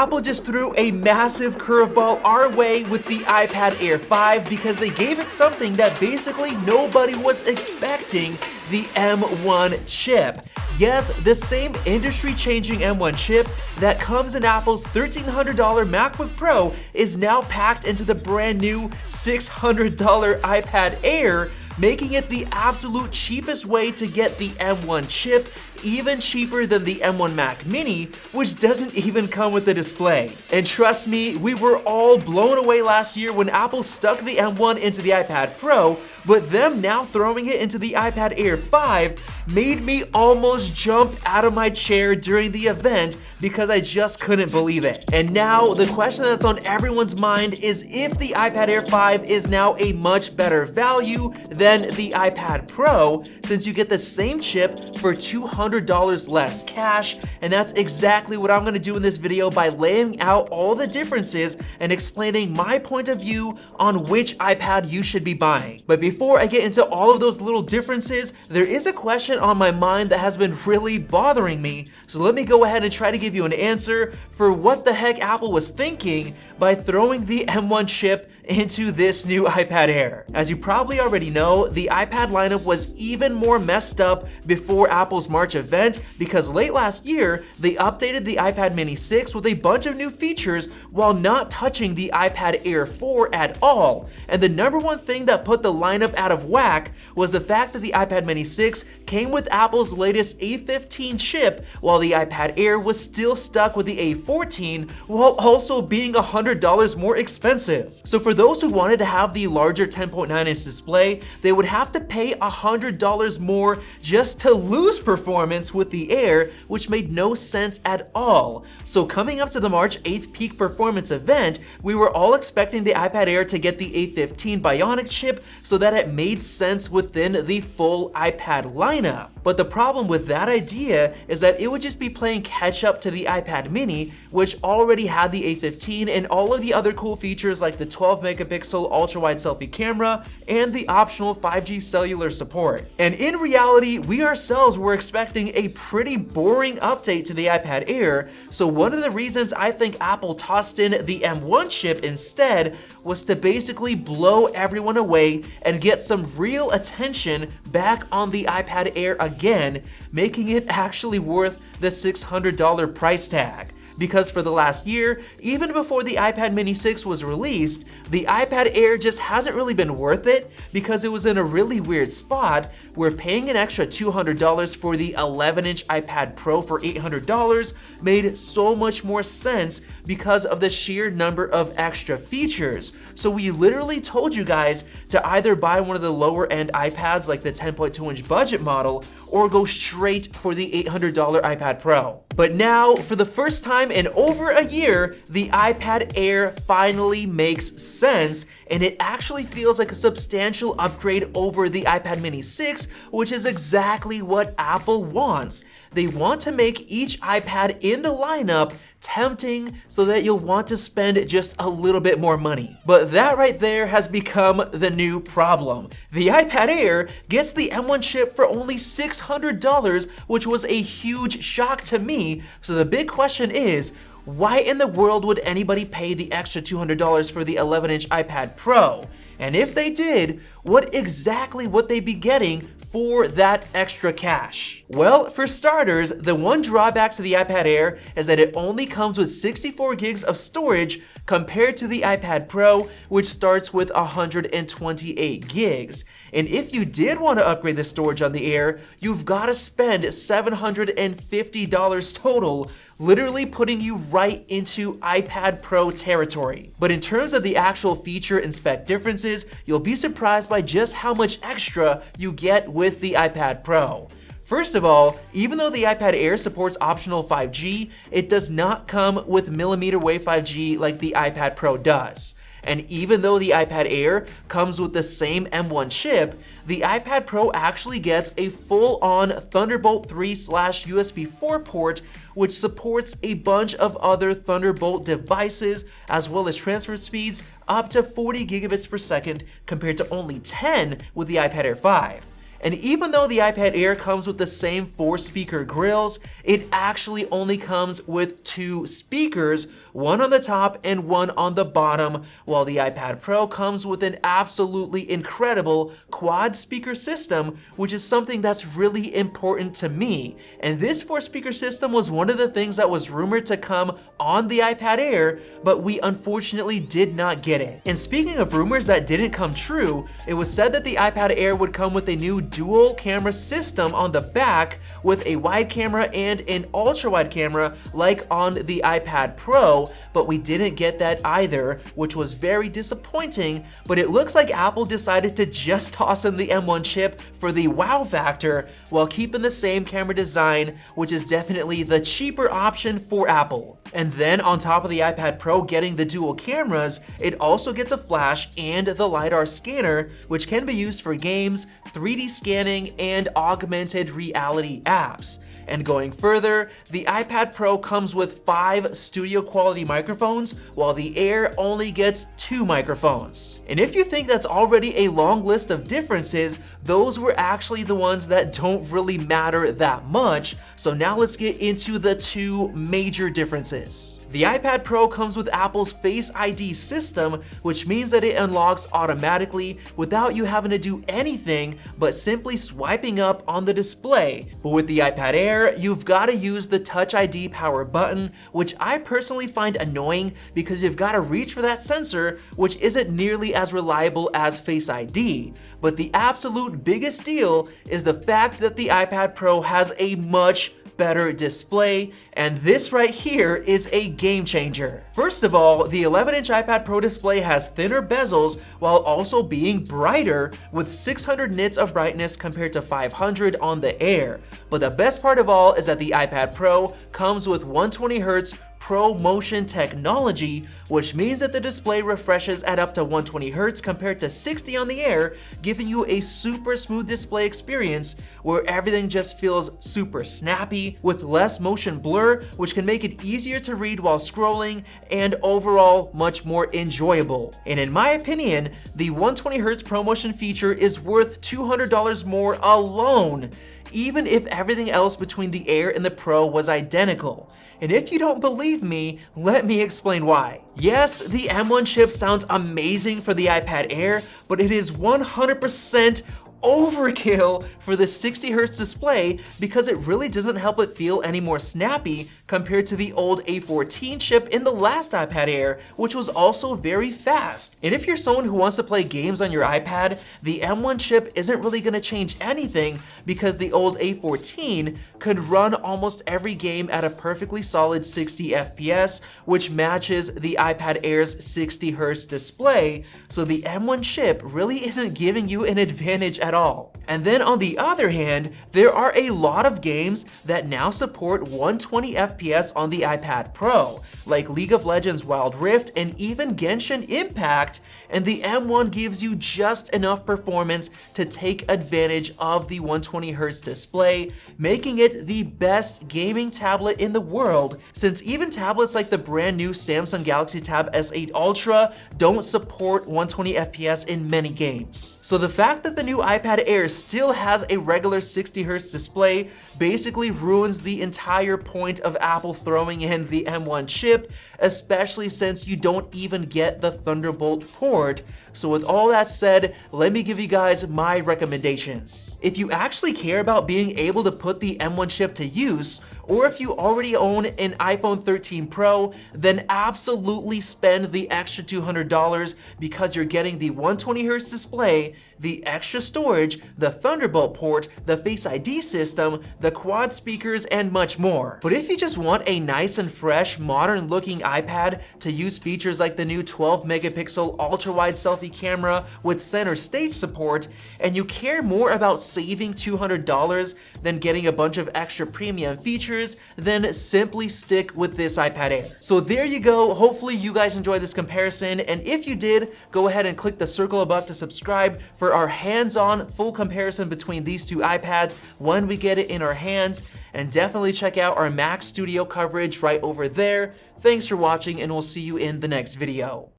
Apple just threw a massive curveball our way with the iPad Air 5 because they gave it something that basically nobody was expecting, the M1 chip. Yes, the same industry-changing M1 chip that comes in Apple's $1,300 MacBook Pro is now packed into the brand new $600 iPad Air, making it the absolute cheapest way to get the M1 chip, even cheaper than the M1 Mac Mini, which doesn't even come with the display. And trust me, we were all blown away last year when Apple stuck the M1 into the iPad Pro, but them now throwing it into the iPad Air 5 made me almost jump out of my chair during the event because I just couldn't believe it. And now the question that's on everyone's mind is if the iPad Air 5 is now a much better value than the iPad Pro, since you get the same chip for $200 less cash. And that's exactly what I'm gonna do in this video by laying out all the differences and explaining my point of view on which iPad you should be buying. But before I get into all of those little differences, there is a question on my mind that has been really bothering me. So let me go ahead and try to give you an answer for what the heck Apple was thinking by throwing the M1 chip into this new iPad Air. As you probably already know, the iPad lineup was even more messed up before Apple's March event because late last year, they updated the iPad Mini 6 with a bunch of new features while not touching the iPad Air 4 at all. And the number one thing that put the lineup out of whack was the fact that the iPad Mini 6 came with Apple's latest A15 chip, while the iPad Air was still stuck with the A14, while also being $100 more expensive. So for those who wanted to have the larger 10.9-inch display, they would have to pay $100 more just to lose performance with the Air, which made no sense at all. So coming up to the March 8th peak performance event, we were all expecting the iPad Air to get the A15 Bionic chip so that it made sense within the full iPad lineup. But the problem with that idea is that it would just be playing catch up to the iPad Mini, which already had the A15 and all of the other cool features like the 12 megapixel ultra-wide selfie camera and the optional 5G cellular support. And in reality, we ourselves were expecting a pretty boring update to the iPad Air, so one of the reasons I think Apple tossed in the M1 chip instead was to basically blow everyone away and get some real attention back on the iPad Air again, making it actually worth the $600 price tag. Because for the last year, even before the iPad Mini 6 was released, the iPad Air just hasn't really been worth it because it was in a really weird spot where paying an extra $200 for the 11-inch iPad Pro for $800 made so much more sense because of the sheer number of extra features. So we literally told you guys to either buy one of the lower end iPads like the 10.2-inch budget model or go straight for the $800 iPad Pro. But now, for the first time in over a year, the iPad Air finally makes sense, and it actually feels like a substantial upgrade over the iPad Mini 6, which is exactly what Apple wants. They want to make each iPad in the lineup tempting so that you'll want to spend just a little bit more money. But that right there has become the new problem. The iPad Air gets the M1 chip for only $600, which was a huge shock to me. So the big question is, why in the world would anybody pay the extra $200 for the 11-inch iPad Pro? And if they did, what exactly would they be getting for that extra cash? Well, for starters, the one drawback to the iPad Air is that it only comes with 64 gigs of storage compared to the iPad Pro, which starts with 128 gigs. And if you did want to upgrade the storage on the Air, you've got to spend $750 total, literally putting you right into iPad Pro territory. But in terms of the actual feature and spec differences, you'll be surprised by just how much extra you get with the iPad Pro. First of all, even though the iPad Air supports optional 5G, it does not come with millimeter wave 5G like the iPad Pro does. And even though the iPad Air comes with the same M1 chip, the iPad Pro actually gets a full-on Thunderbolt 3/USB 4 port, which supports a bunch of other Thunderbolt devices, as well as transfer speeds up to 40 gigabits per second compared to only 10 with the iPad Air 5. And even though the iPad Air comes with the same 4-speaker grills, it actually only comes with 2 speakers, one on the top and one on the bottom, while the iPad Pro comes with an absolutely incredible quad speaker system, which is something that's really important to me. And this 4-speaker system was one of the things that was rumored to come on the iPad Air, but we unfortunately did not get it. And speaking of rumors that didn't come true, it was said that the iPad Air would come with a new dual camera system on the back with a wide camera and an ultra wide camera like on the iPad Pro, but we didn't get that either, which was very disappointing. But it looks like Apple decided to just toss in the M1 chip for the wow factor while keeping the same camera design, which is definitely the cheaper option for Apple. And then on top of the iPad Pro getting the dual cameras, it also gets a flash and the LiDAR scanner, which can be used for games, 3D scanning, and augmented reality apps. And going further, the iPad Pro comes with 5 studio quality microphones, while the Air only gets 2 microphones. And if you think that's already a long list of differences, those were actually the ones that don't really matter that much. So now let's get into the 2 major differences. The iPad Pro comes with Apple's Face ID system, which means that it unlocks automatically without you having to do anything but simply swiping up on the display. But with the iPad Air, you've got to use the Touch ID power button, which I personally find annoying because you've got to reach for that sensor, which isn't nearly as reliable as Face ID. But the absolute biggest deal is the fact that the iPad Pro has a much better display, and this right here is a game changer. First of all, the 11-inch iPad Pro display has thinner bezels while also being brighter with 600 nits of brightness compared to 500 on the Air. But the best part of all is that the iPad Pro comes with 120Hz Pro Motion technology, which means that the display refreshes at up to 120Hz compared to 60 on the Air, giving you a super smooth display experience where everything just feels super snappy with less motion blur, which can make it easier to read while scrolling and overall much more enjoyable. And in my opinion, the 120Hz Pro Motion feature is worth $200 more alone, even if everything else between the Air and the Pro was identical. And if you don't believe me, let me explain why. Yes, the M1 chip sounds amazing for the iPad Air, but it is 100% overkill for the 60Hz display because it really doesn't help it feel any more snappy compared to the old A14 chip in the last iPad Air, which was also very fast. And if you're someone who wants to play games on your iPad, the M1 chip isn't really going to change anything because the old A14 could run almost every game at a perfectly solid 60 FPS, which matches the iPad Air's 60Hz display, so the M1 chip really isn't giving you an advantage at all. And then on the other hand, there are a lot of games that now support 120 FPS on the iPad Pro, like League of Legends Wild Rift and even Genshin Impact, and the M1 gives you just enough performance to take advantage of the 120Hz display, making it the best gaming tablet in the world, since even tablets like the brand new Samsung Galaxy Tab S8 Ultra don't support 120 FPS in many games. So the fact that the new iPad Air still has a regular 60Hz display basically ruins the entire point of Apple throwing in the M1 chip, especially since you don't even get the Thunderbolt port. So with all that said, let me give you guys my recommendations. If you actually care about being able to put the M1 chip to use, or if you already own an iPhone 13 Pro, then absolutely spend the extra $200 because you're getting the 120Hz display, the extra storage, the Thunderbolt port, the Face ID system, the quad speakers, and much more. But if you just want a nice and fresh, modern looking iPad to use features like the new 12 megapixel ultra wide selfie camera with center stage support, and you care more about saving $200 than getting a bunch of extra premium features, then simply stick with this iPad Air. So there you go. Hopefully you guys enjoyed this comparison, and if you did, go ahead and click the circle above to subscribe for our hands-on full comparison between these two iPads when we get it in our hands, and definitely check out our Mac Studio coverage right over there. Thanks for watching, and we'll see you in the next video.